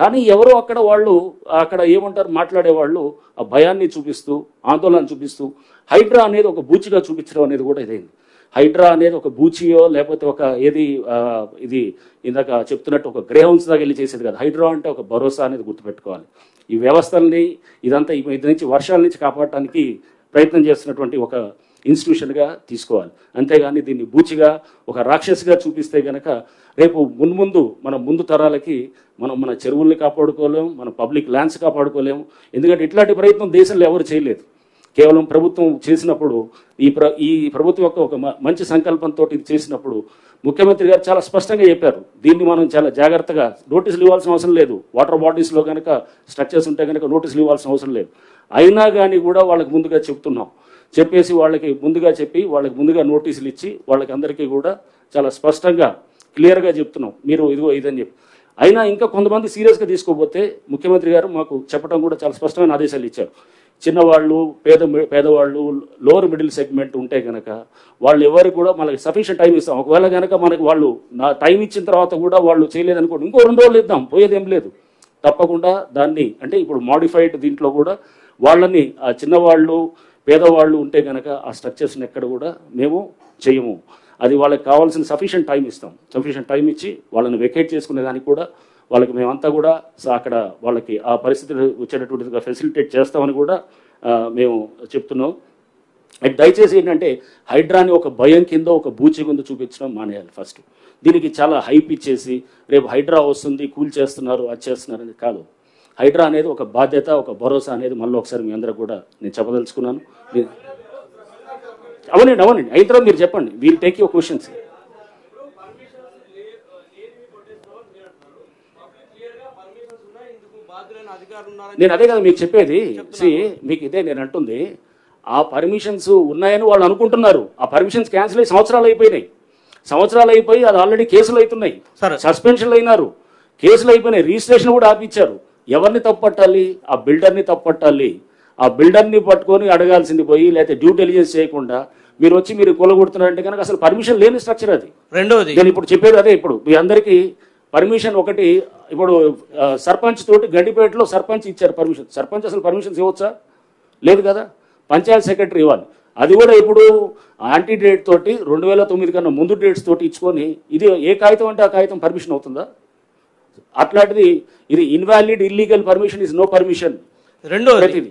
కానీ ఎవరో అక్కడ వాళ్ళు అక్కడ ఏమంటారు మాట్లాడేవాళ్ళు ఆ భయాన్ని చూపిస్తూ ఆందోళన చూపిస్తూ హైడ్రా అనేది ఒక బూచిగా చూపించడం అనేది కూడా ఇదైంది. హైడ్రా అనేది ఒక బూచియో లేకపోతే ఒక ఇది ఇందాక చెప్తున్నట్టు ఒక గ్రే హౌన్స్ దాకా వెళ్ళి చేసేది కాదు. హైడ్రా అంటే ఒక భరోసా అనేది గుర్తుపెట్టుకోవాలి. ఈ వ్యవస్థల్ని ఇదంతా ఇది నుంచి వర్షాల నుంచి కాపాడటానికి ప్రయత్నం చేస్తున్నటువంటి ఒక ఇన్స్టిట్యూషన్గా తీసుకోవాలి. అంతేగాని దీన్ని బూచిగా ఒక రాక్షసిగా చూపిస్తే కనుక రేపు మన ముందు తరాలకి మన చెరువుల్ని కాపాడుకోలేము, మన పబ్లిక్ ల్యాండ్స్ కాపాడుకోలేము. ఎందుకంటే ఇట్లాంటి ప్రయత్నం దేశంలో ఎవరు చేయలేదు. కేవలం ప్రభుత్వం చేసినప్పుడు ఈ ప్రభుత్వం యొక్క ఒక మంచి సంకల్పంతో ఇది చేసినప్పుడు ముఖ్యమంత్రి గారు చాలా స్పష్టంగా చెప్పారు, దీన్ని మనం చాలా జాగ్రత్తగా నోటీసులు ఇవ్వాల్సిన అవసరం లేదు. వాటర్ బాడీస్లో కనుక స్ట్రక్చర్స్ ఉంటే కనుక నోటీసులు ఇవ్వాల్సిన అవసరం లేదు. అయినా కానీ కూడా వాళ్ళకి ముందుగా చెప్తున్నాం, చెప్పేసి వాళ్ళకి ముందుగా నోటీసులు ఇచ్చి వాళ్ళకి అందరికీ కూడా చాలా స్పష్టంగా క్లియర్గా చెప్తున్నాం, మీరు ఇదిగో ఇదని చెప్పి. అయినా ఇంకా కొంతమంది సీరియస్గా తీసుకోకపోతే ముఖ్యమంత్రి గారు మాకు చెప్పడం కూడా చాలా స్పష్టమైన ఆదేశాలు ఇచ్చారు. చిన్నవాళ్ళు, పేదవాళ్ళు, లోవర్ మిడిల్ సెగ్మెంట్ ఉంటే కనుక వాళ్ళు ఎవరికి కూడా మనకి సఫిషియెంట్ టైం ఇస్తాం. ఒకవేళ కనుక మనకి వాళ్ళు టైం ఇచ్చిన తర్వాత కూడా వాళ్ళు చేయలేదనుకోండి, ఇంకో 2 రోజులు ఇద్దాం, పోయేదేం లేదు. తప్పకుండా దాన్ని అంటే ఇప్పుడు మాడిఫైడ్ దీంట్లో కూడా వాళ్ళని ఆ చిన్నవాళ్ళు పేదవాళ్ళు ఉంటే కనుక ఆ స్ట్రక్చర్స్ని ఎక్కడ కూడా మేము చేయము. అది వాళ్ళకి కావాల్సిన సఫిషియెంట్ టైం ఇస్తాం. సఫిషియెంట్ టైం ఇచ్చి వాళ్ళని వెకేట్ చేసుకునే దానికి కూడా వాళ్ళకి మేమంతా కూడా అక్కడ వాళ్ళకి ఆ పరిస్థితులు వచ్చేటటువంటిదిగా ఫెసిలిటేట్ చేస్తామని కూడా మేము చెప్తున్నాం. దయచేసి ఏంటంటే హైడ్రాని ఒక భయం కింద ఒక బూచి కింద చూపించడం మానేయాలి. ఫస్ట్ దీనికి చాలా హైప్ ఇచ్చేసి రేపు హైడ్రా వస్తుంది, కూల్ చేస్తున్నారు, అది చేస్తున్నారు అనేది కాదు. హైడ్రా అనేది ఒక బాధ్యత, ఒక భరోసా అనేది మళ్ళీ ఒకసారి మీ అందరూ కూడా నేను చెప్పదలుచుకున్నాను. అవునండి అయిన తర్వాత మీరు చెప్పండి, వీల్ టేక్ యువర్ క్వశ్చన్స్. నేను అదే కదా మీకు చెప్పేది. మీకు ఇదే నేను అంటుంది, ఆ పర్మిషన్స్ ఉన్నాయని వాళ్ళు అనుకుంటున్నారు. ఆ పర్మిషన్స్ క్యాన్సిల్ అయ్యి సంవత్సరాలు అయిపోయి అది ఆల్రెడీ కేసులు అవుతున్నాయి, సస్పెన్షన్లు అయినారు, కేసులు అయిపోయినాయి, రిజిస్ట్రేషన్ కూడా ఆపించారు. ఎవరిని తప్పట్టాలి? ఆ బిల్డర్ని తప్పట్టాలి. ఆ బిల్డర్ని పట్టుకొని అడగాల్సింది పోయి, లేకపోతే డ్యూ డెలిజెన్స్ చేయకుండా మీరు వచ్చి మీరు కూలగొడుతున్నారంటే కనుక అసలు పర్మిషన్ లేని స్ట్రక్చర్ అది. రెండోది నేను ఇప్పుడు చెప్పేది అదే. ఇప్పుడు మీ అందరికీ పర్మిషన్ ఒకటి, ఇప్పుడు సర్పంచ్ తోటి గండిపేటలో సర్పంచ్ ఇచ్చారు పర్మిషన్. సర్పంచ్ అసలు పర్మిషన్స్ ఇవ్వచ్చా? లేదు కదా. పంచాయత్ సెక్రటరీ ఇవ్వాలి. అది కూడా ఇప్పుడు యాంటీ డేట్ తోటి 2009 కన్నా ముందు డేట్స్ తోటి ఇచ్చుకొని ఇది ఏ కాగితం అంటే ఆ కాగితం పర్మిషన్ అవుతుందా? అట్లాంటిది ఇది invalid illegal permission is no permission. రెండోది